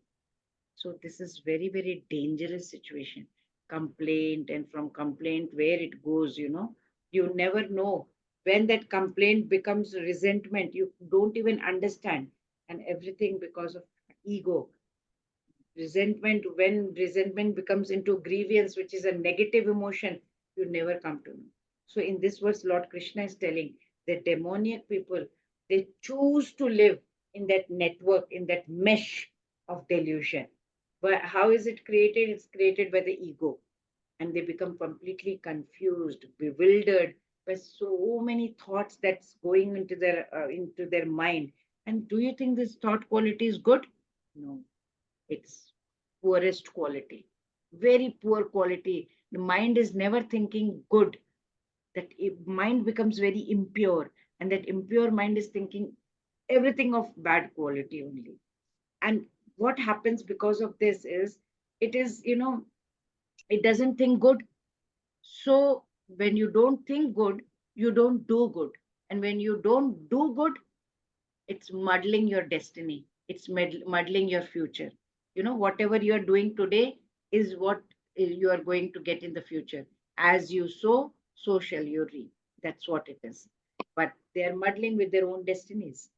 So this is very, very dangerous situation. Complaint, and from complaint, where it goes, you never know when that complaint becomes resentment. You don't even understand, and everything because of ego. Resentment, when resentment becomes into grievance, which is a negative emotion, you never come to know. So in this verse, Lord Krishna is telling the demoniac people, they choose to live in that network, in that mesh of delusion. But how is it created? It's created by the ego, and they become completely confused, bewildered by so many thoughts that's going into their mind. And do you think this thought quality is good? No, it's poorest quality, very poor quality. The mind is never thinking good. That mind becomes very impure, and that impure mind is thinking everything of bad quality only. And what happens because of this is, it is, it doesn't think good. So when you don't think good, you don't do good. And when you don't do good, it's muddling your destiny, it's muddling your future. Whatever you are doing today is what you are going to get in the future. As you sow, so shall you reap. That's what it is. But they are muddling with their own destinies.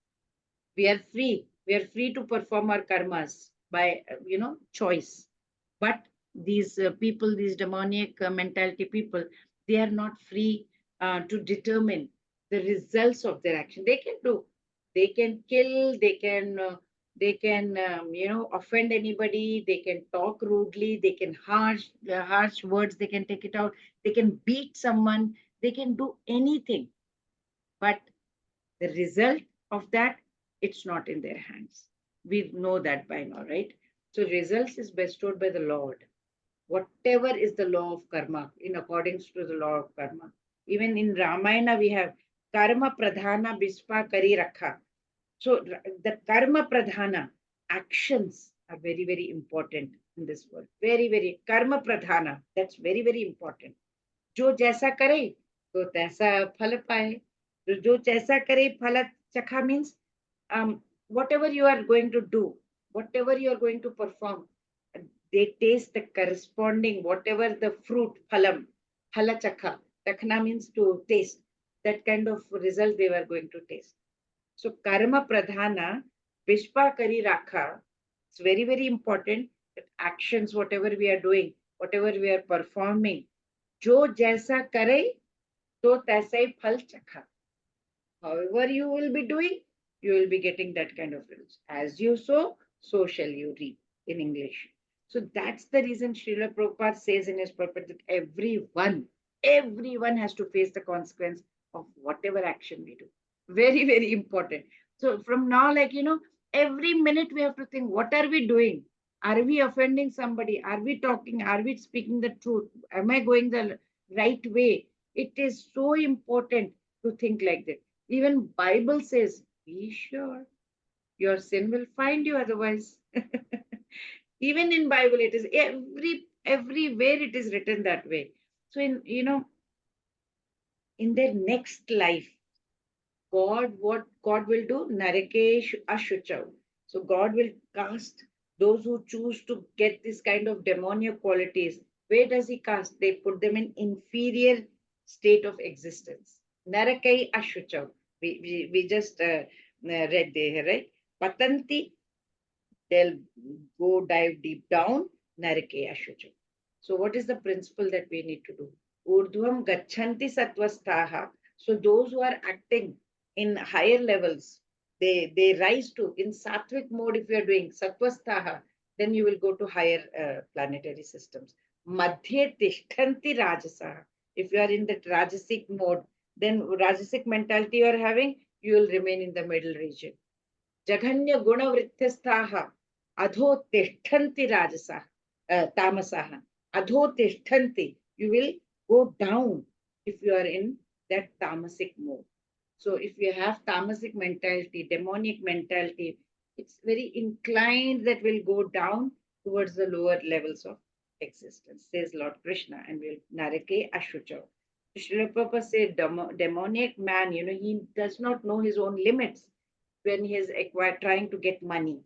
We are free to perform our karmas by choice. But these people, these demoniac mentality people, they are not free to determine the results of their action. They can do, they can kill, they can offend anybody, they can talk rudely, they can harsh words, they can take it out, they can beat someone, they can do anything. But the result of that, it's not in their hands. We know that by now, right? So results is bestowed by the Lord. Whatever is the law of karma, in accordance to the law of karma. Even in Ramayana, we have karma pradhana bispa kari rakha. So the karma pradhana actions are very, very important in this world. Very, very karma pradhana. That's very, very important. जो जैसा करे तो तैसा फल पाए. तो जो जैसा करे फल चखा means whatever you are going to do, whatever you are going to perform, they taste the corresponding, whatever the fruit, phalam, phala chakha. Takhna means to taste. That kind of result they were going to taste. So karma pradhana, vishpa kari rakha. It's very, very important that actions, whatever we are doing, whatever we are performing, जो जैसा करे तो तैसा ही फल चखा. However you will be doing, you will be getting that kind of results. As you sow, so shall you reap, in English. So that's the reason Srila Prabhupada says in his purport that everyone has to face the consequence of whatever action we do. Very, very important. So from now, every minute we have to think, what are we doing? Are we offending somebody? Are we talking? Are we speaking the truth? Am I going the right way? It is so important to think like that. Even Bible says, be sure your sin will find you otherwise. Even in Bible, it is everywhere it is written that way. So in their next life, what God will do? Narake ashuchav. So God will cast those who choose to get this kind of demoniac qualities. Where does he cast? They put them in inferior state of existence. Narakai ashuchav. We just read there, right? Patanti, they'll go dive deep down. Narake ashuchav. So what is the principle that we need to do? Urdhvam gachanti sattvastaha. So those who are acting in higher levels, they rise to, in sattvic mode. If you are doing sattvastaha, then you will go to higher planetary systems. Madhye tishtanti rajasaha. If you are in that rajasic mode, then rajasic mentality you are having, you will remain in the middle region. Jaghanya guna vrityastaha adho tishtanti rajasaha tamasaha. Adho tishtanti. You will go down if you are in that tamasic mode. So if you have tamasic mentality, demonic mentality, it's very inclined that will go down towards the lower levels of existence, says Lord Krishna, and will narake ashuchav. Srila Prabhupada said, demoniac man, he does not know his own limits when he is trying to get money.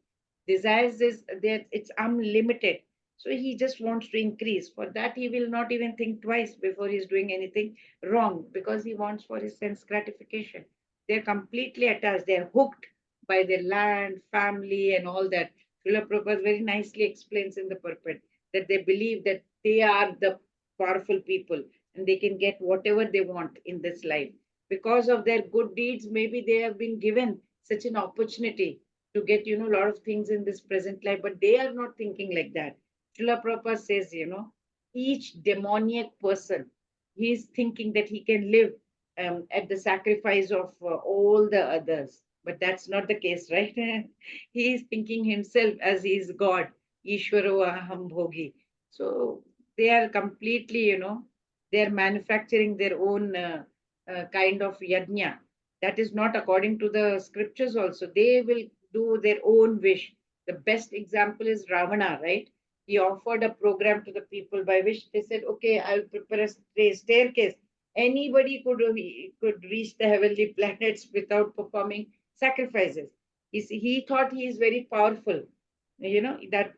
Desires is that it's unlimited. So he just wants to increase. For that, he will not even think twice before he's doing anything wrong because he wants for his sense gratification. They're completely attached. They're hooked by their land, family, and all that. Srila Prabhupada very nicely explains in the purport that they believe that they are the powerful people and they can get whatever they want in this life. Because of their good deeds, maybe they have been given such an opportunity to get, a lot of things in this present life, but they are not thinking like that. Srila Prabhupada says, each demoniac person, he is thinking that he can live at the sacrifice of all the others. But that's not the case, right? He is thinking himself as he is God, Ishwaro Aham Bhogi. So they are completely, they are manufacturing their own kind of yajna. That is not according to the scriptures also. They will do their own wish. The best example is Ravana, right? He offered a program to the people by which they said, okay, I'll prepare a staircase. Anybody could reach the heavenly planets without performing sacrifices. He thought he is very powerful, that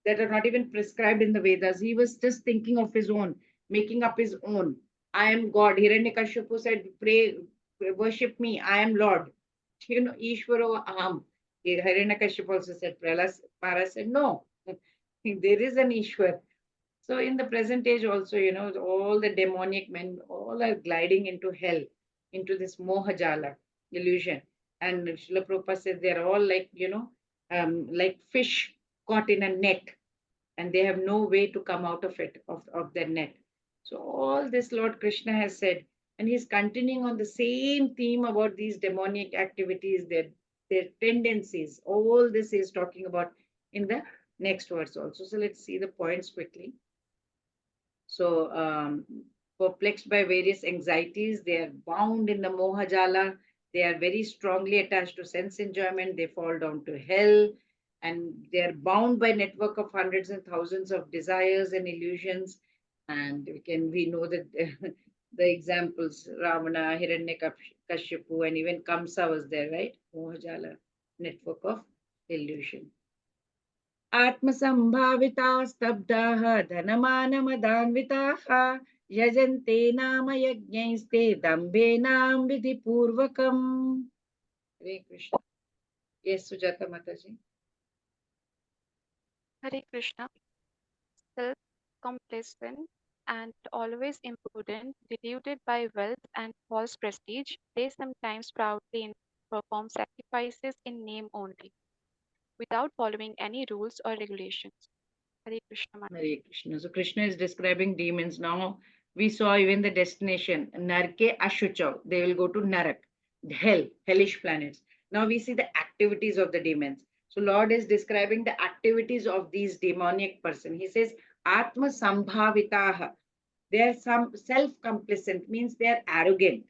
are not even prescribed in the Vedas. He was just thinking of his own, making up his own. I am God. Hiranyakashipu said, pray, worship me. I am Lord. Ishvaro Aham. Hiranyakashipu also said, Prahlad Maharaj said, no, there is an Ishwar. So in the present age also, all the demonic men, all are gliding into hell, into this mohajala illusion. And Srila Prabhupada says they're all like, like fish caught in a net and they have no way to come out of it, of their net. So all this Lord Krishna has said, and he's continuing on the same theme about these demonic activities, their tendencies. All this is talking about in the next verse also. So let's see the points quickly. So, perplexed by various anxieties, they are bound in the mohajala. They are very strongly attached to sense enjoyment. They fall down to hell, and they are bound by network of hundreds and thousands of desires and illusions. And we know that the examples Ravana, Hiranyakashipu, and even Kamsa was there, right? Mohajala network of illusion. आत्मसम्भाविताः स्तब्धाः धनमानमदान्विताः यजन्ते नाम यज्ञैस्ते दम्भेनां विधिपूर्वकम्. Hare Krishna. Yes, Sujata Mataji. Hare Krishna, self-complacent and always impudent, deluded by wealth and false prestige, they sometimes proudly perform sacrifices in name only, without following any rules or regulations. Hare Krishna. Hare Krishna. So Krishna is describing demons. Now we saw even the destination, Narke Ashuchav. They will go to Narak, hell, hellish planets. Now we see the activities of the demons. So Lord is describing the activities of these demonic person. He says, Atma Sambhavitaha. They are some self-complacent, means they are arrogant.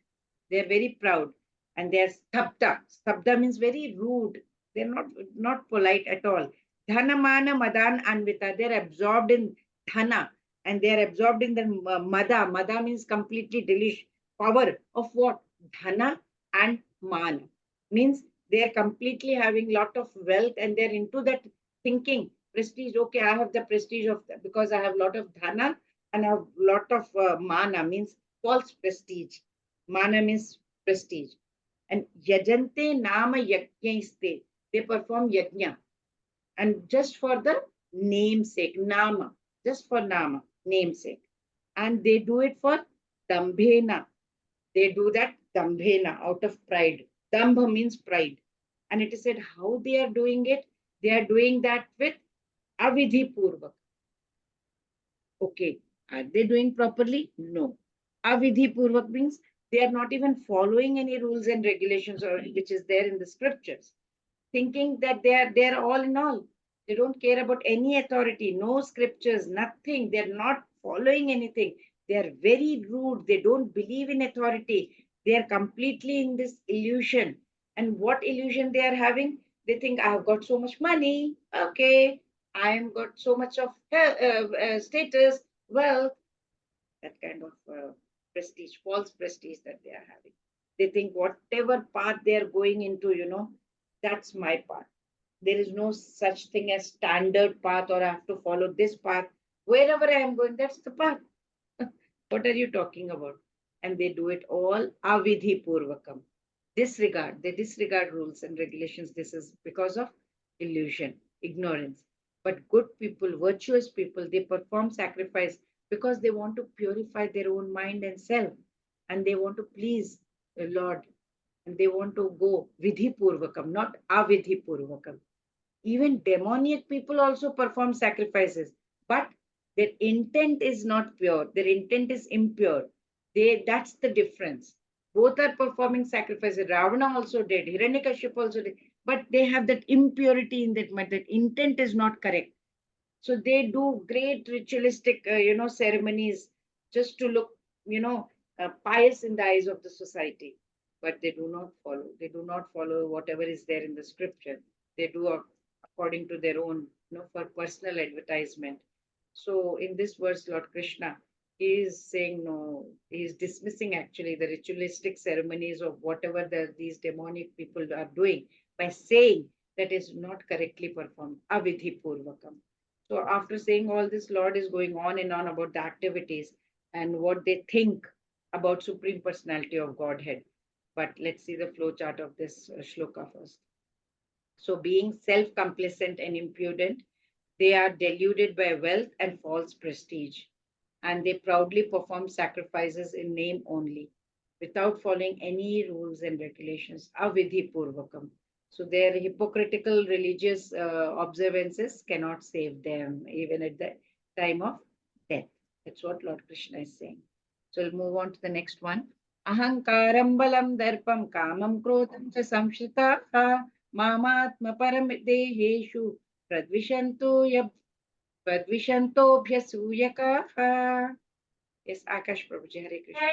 They are very proud. And they are stabda. Stabda means very rude. They're not polite at all. Dhanamana madan anvita. They're absorbed in dhana and they're absorbed in the mada. Mada means completely delish power of what? Dhana and mana. Means they're completely having lot of wealth and they're into that thinking prestige. Okay, I have the prestige of because I have lot of dhana and a lot of mana means false prestige. Mana means prestige. And yajante nama yajnaiste. They perform yajna and just for the namesake, nama, just for nama, namesake. And they do it for dambhena. They do that dambhena out of pride. Dambha means pride. And it is said how they are doing it. They are doing that with avidhi purvak. Okay, are they doing properly? No. Avidhi purvak means they are not even following any rules and regulations or which is there in the scriptures, thinking that they're all in all. They don't care about any authority, no scriptures, nothing. They're not following anything. They're very rude. They don't believe in authority. They are completely in this illusion. And what illusion they are having? They think I have got so much money. Okay, I am got so much of status, wealth, that kind of prestige, false prestige that they are having. They think whatever path they are going into, that's my path. There is no such thing as standard path or I have to follow this path. Wherever I am going, that's the path. What are you talking about? And they do it all avidhi purvakam. They disregard rules and regulations. This is because of illusion, ignorance. But good people, virtuous people, they perform sacrifice because they want to purify their own mind and self, and they want to please the Lord, and they want to go vidhi purvakam, not avidhi purvakam. Even demoniac people also perform sacrifices, but their intent is not pure. Their intent is impure. That's the difference. Both are performing sacrifices. Ravana also did, Hiranyakashipu also did, but they have that impurity in that mind. That intent is not correct. So they do great ritualistic, ceremonies just to look, pious in the eyes of the society. But they do not follow. They do not follow whatever is there in the scripture. They do according to their own, for personal advertisement. So in this verse, Lord Krishna is saying no. He is dismissing actually the ritualistic ceremonies of whatever these demonic people are doing by saying that is not correctly performed. Avidhi purvakam. So after saying all this, Lord is going on and on about the activities and what they think about Supreme Personality of Godhead. But let's see the flow chart of this shloka first. So being self-complacent and impudent, they are deluded by wealth and false prestige, and they proudly perform sacrifices in name only, without following any rules and regulations. Avidhi purvakam. So their hypocritical religious observances cannot save them even at the time of death. That's what Lord Krishna is saying. So we'll move on to the next one. Ahankaram balam darpam kamam krodam cha samshritaha mamatma param deheshu pradvishanto yab pradvishantobhyasuyakaha. Yes, Akash Prabhuji, Hare Krishna.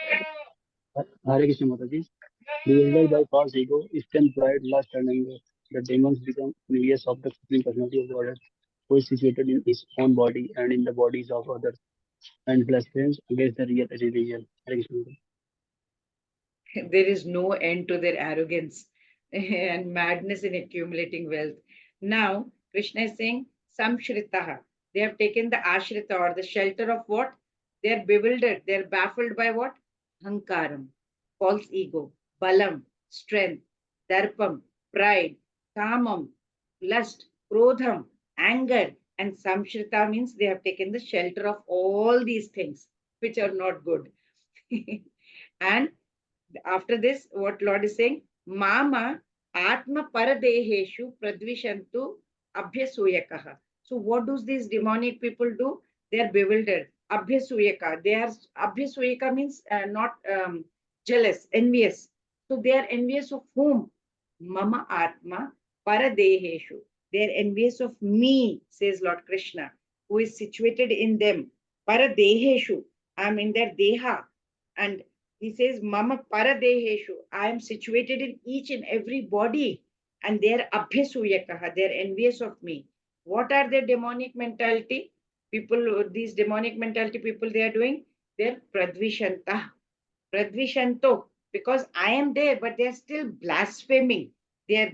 Hare Krishna Mataji. Bewildered by false ego, strength, pride, lust, and anger, the demons become envious of the Supreme Personality of Godhead, who is situated in his own body and in the bodies of others, and blasphemes against the real religion. Hare Krishna Mataji. There is no end to their arrogance and madness in accumulating wealth. Now, Krishna is saying, Samshritaha. They have taken the ashrita or the shelter of what? They are bewildered. They are baffled by what? Hankaram, false ego, balam, strength, darpam, pride, kamam, lust, krodham, anger, and samshrita means they have taken the shelter of all these things which are not good. And after this, what Lord is saying, Mama Atma Paradeheshu Pradvishantu Abhyasuyakaha. So, what do these demonic people do? They are bewildered. Abhyasuyaka. They are Abhyasuyaka means not jealous, envious. So, they are envious of whom? Mama Atma Paradeheshu. They are envious of me, says Lord Krishna, who is situated in them. Paradeheshu. I am in their deha. And he says, Mama Paradeheshu, I am situated in each and every body, and they are Abhyasuyakaha, they are envious of me. What are their demonic mentality? People, these demonic mentality people, they are doing, they're Pradvishanta, Pradvishanto, because I am there, but they are still blaspheming. They are,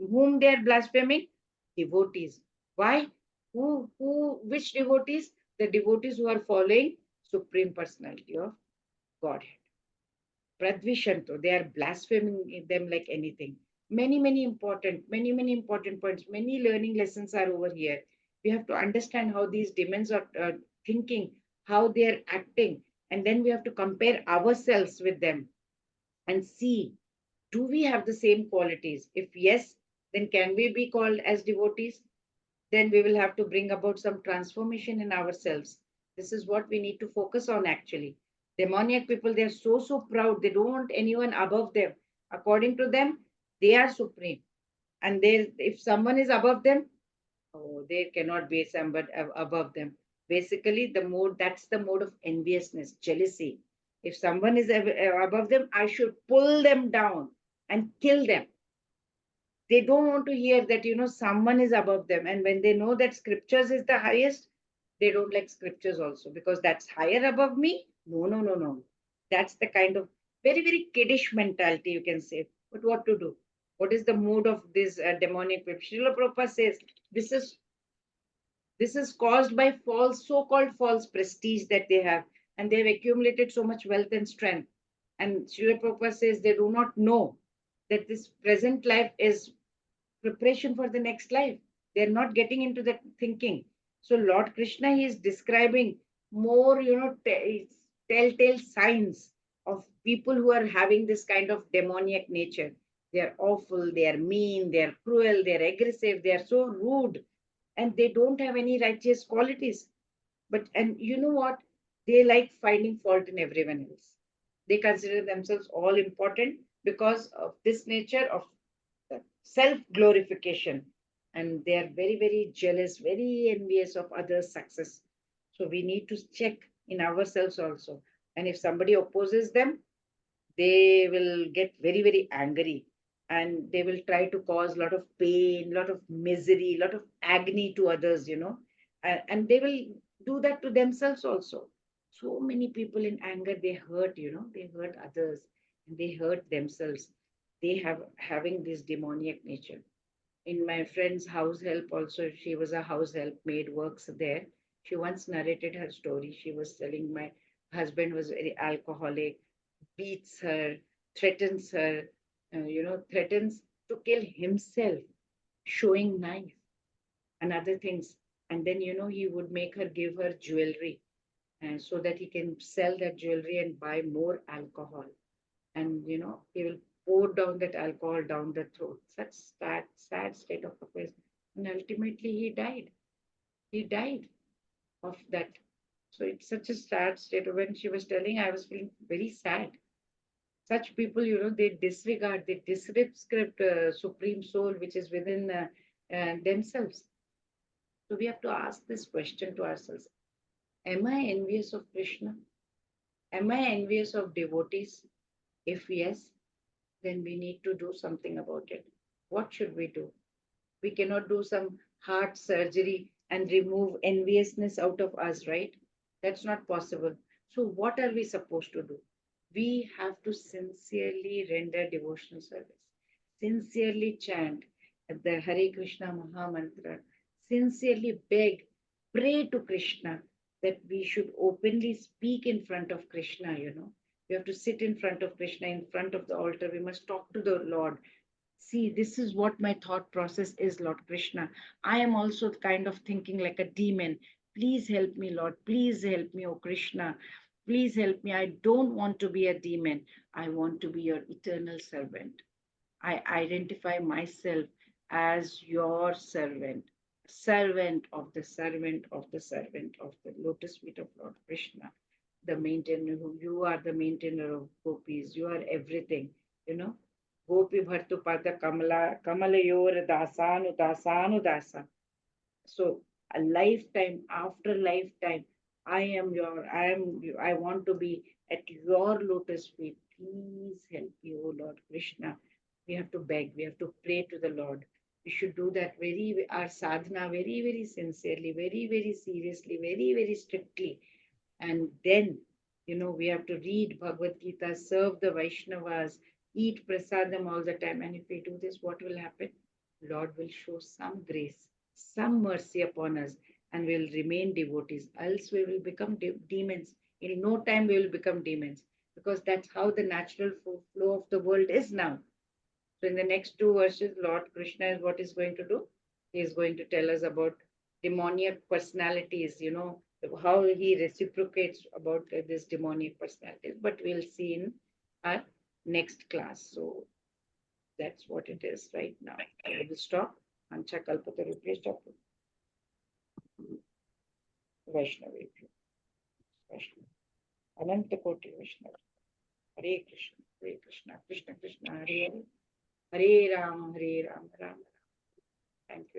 whom they are blaspheming? Devotees. Why? Which devotees? The devotees who are following Supreme Personality of Godhead. Pradvishanto, they are blaspheming them like anything. Many important points. Many learning lessons are over here. We have to understand how these demons are thinking, how they are acting, and then we have to compare ourselves with them and see, do we have the same qualities? If yes, then can we be called as devotees? Then we will have to bring about some transformation in ourselves. This is what we need to focus on actually. Demoniac people, they're so proud. They don't want anyone above them. According to them, they are supreme. And if someone is above them, oh, there cannot be somebody above them. Basically, that's the mode of enviousness, jealousy. If someone is above them, I should pull them down and kill them. They don't want to hear that someone is above them, and when they know that scriptures is the highest, they don't like scriptures also, because that's higher above me. No, that's the kind of very kiddish mentality, you can say. But what to do? What is the mood of this demonic people? Srila Prabhupada says this is caused by false, so-called false prestige that they have, and they've accumulated so much wealth and strength. And Srila Prabhupada says they do not know that this present life is preparation for the next life. They're not getting into that thinking. So Lord Krishna, he is describing more, telltale signs of people who are having this kind of demoniac nature. They're awful, they're mean, they're cruel, they're aggressive, they're so rude, and they don't have any righteous qualities. But, and you know what? They like finding fault in everyone else. They consider themselves all important because of this nature of self glorification. And they are very, very jealous, very envious of others' success. So we need to check in ourselves also. And if somebody opposes them, they will get very, very angry, and they will try to cause a lot of pain, a lot of misery, a lot of agony to others, and they will do that to themselves also. So many people in anger, they hurt, they hurt others, and they hurt themselves. They have having this demoniac nature. In my friend's house help also, she was a house help maid, works there. She once narrated her story. She was telling, my husband was very alcoholic, beats her, threatens her, threatens to kill himself, showing knife and other things. And then, he would make her give her jewelry, so that he can sell that jewelry and buy more alcohol. And, he will pour down that alcohol down the throat. Such sad, sad state of affairs. And ultimately, he died. He died of that. So it's such a sad state. When she was telling, I was feeling very sad. Such people, they disregard, they disrespect supreme soul which is within themselves. So we have to ask this question to ourselves: am I envious of Krishna? Am I envious of devotees? If yes, then we need to do something about it. What should we do? We cannot do some heart surgery and remove enviousness out of us, right? That's not possible. So what are we supposed to do? We have to sincerely render devotional service, sincerely chant the Hare Krishna Maha Mantra, sincerely beg, pray to Krishna that we should openly speak in front of Krishna, We have to sit in front of Krishna, in front of the altar. We must talk to the Lord. See, this is what my thought process is, Lord Krishna. I am also kind of thinking like a demon. Please help me, Lord. Please help me, oh Krishna. Please help me. I don't want to be a demon. I want to be your eternal servant. I identify myself as your servant, servant of the servant of the servant of the lotus feet of Lord Krishna, the maintainer. You are the maintainer of gopis. You are everything, Gopi Bhartu Pada Kamala, Kamalayor Dasanu Dasanu Dasa. So a lifetime after lifetime, I want to be at your lotus feet. Please help me, O Lord Krishna. We have to beg, we have to pray to the Lord. We should do that our sadhana very, very sincerely, very, very seriously, very, very strictly. And then, we have to read Bhagavad Gita, serve the Vaishnavas, eat prasadam all the time. And if we do this, what will happen? Lord will show some grace, some mercy upon us, and we'll remain devotees. Else we will become demons. In no time we will become demons, because that's how the natural flow of the world is now. So in the next two verses, Lord Krishna is what is going to do? He is going to tell us about demoniac personalities, how he reciprocates about this demoniac personalities. But we'll see in our next class. So that's what it is right now. I will stop. Ancha Kalpatarupya Vaishnavi. Vaishnavi. Ananta Koti Vaishnavi. Hare Krishna, Hare Krishna, Krishna Krishna, Hare Hare, Hare Ram, Ram Ram. Thank you.